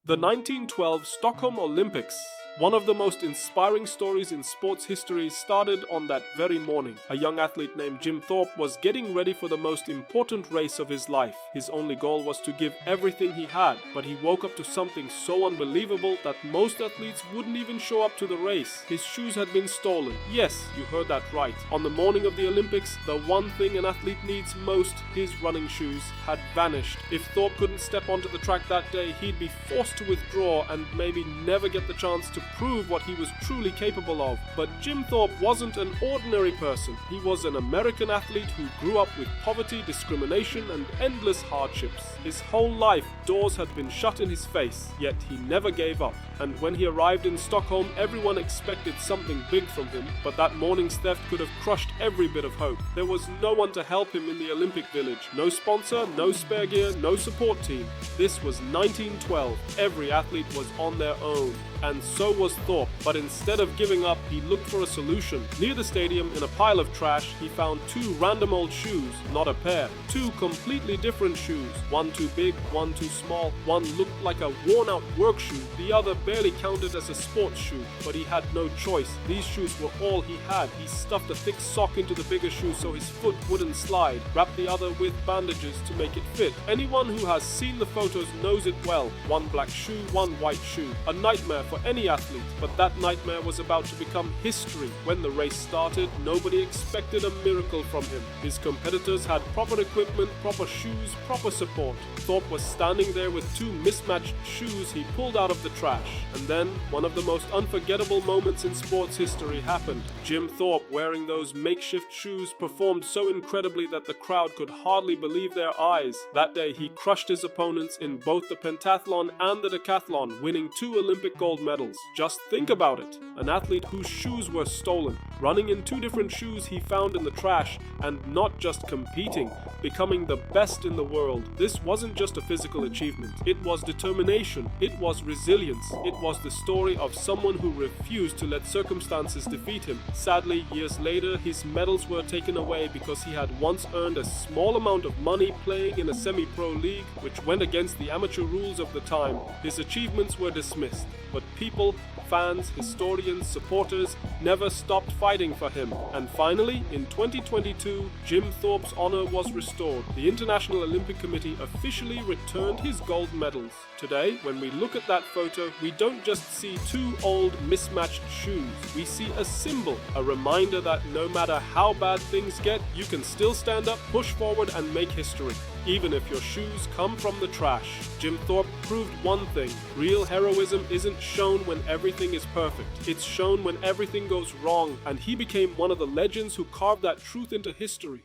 The 1912 Stockholm Olympics. One of the most inspiring stories in sports history started on that very morning. A young athlete named Jim Thorpe was getting ready for the most important race of his life. His only goal was to give everything he had, but he woke up to something so unbelievable that most athletes wouldn't even show up to the race. His shoes had been stolen. Yes, you heard that right. On the morning of the Olympics, the one thing an athlete needs most, his running shoes, had vanished. If Thorpe couldn't step onto the track that day, he'd be forced to withdraw and maybe never get the chance to prove what he was truly capable of. But Jim Thorpe wasn't an ordinary person. He was an American athlete who grew up with poverty, discrimination, and endless hardships. His whole life, doors had been shut in his face, yet he never gave up. And when he arrived in Stockholm, everyone expected something big from him, but that morning's theft could have crushed every bit of hope. There was no one to help him in the Olympic Village. No sponsor, no spare gear, no support team. This was 1912. Every athlete was on their own. And so was Thorpe, but instead of giving up, he looked for a solution. Near the stadium, in a pile of trash, he found two random old shoes, not a pair. Two completely different shoes. One too big, one too small. One looked like a worn-out work shoe, the other barely counted as a sports shoe. But he had no choice. These shoes were all he had. He stuffed a thick sock into the bigger shoe so his foot wouldn't slide, wrapped the other with bandages to make it fit. Anyone who has seen the photos knows it well. One black shoe, one white shoe. A nightmare for any athlete, but that nightmare was about to become history. When the race started, nobody expected a miracle from him. His competitors had proper equipment, proper shoes, proper support. Thorpe was standing there with two mismatched shoes he pulled out of the trash. And then, one of the most unforgettable moments in sports history happened. Jim Thorpe, wearing those makeshift shoes, performed so incredibly that the crowd could hardly believe their eyes. That day, he crushed his opponents in both the pentathlon and the decathlon, winning 2 Olympic gold medals. Just think about it. An athlete whose shoes were stolen, running in 2 different shoes he found in the trash, and not just competing, becoming the best in the world. This wasn't just a physical achievement. It was determination. It was resilience. It was the story of someone who refused to let circumstances defeat him. Sadly, years later, his medals were taken away because he had once earned a small amount of money playing in a semi-pro league, which went against the amateur rules of the time. His achievements were dismissed, but people, fans, historians, supporters never stopped fighting for him. And finally, in 2022, Jim Thorpe's honor was restored. The International Olympic Committee officially returned his gold medals. Today, when we look at that photo, we don't just see 2 old mismatched shoes. We see a symbol, a reminder that no matter how bad things get, you can still stand up, push forward, and make history, even if your shoes come from the trash. Jim Thorpe proved one thing: real heroism isn't shown when everything is perfect. It's shown when everything goes wrong, and he became one of the legends who carved that truth into history.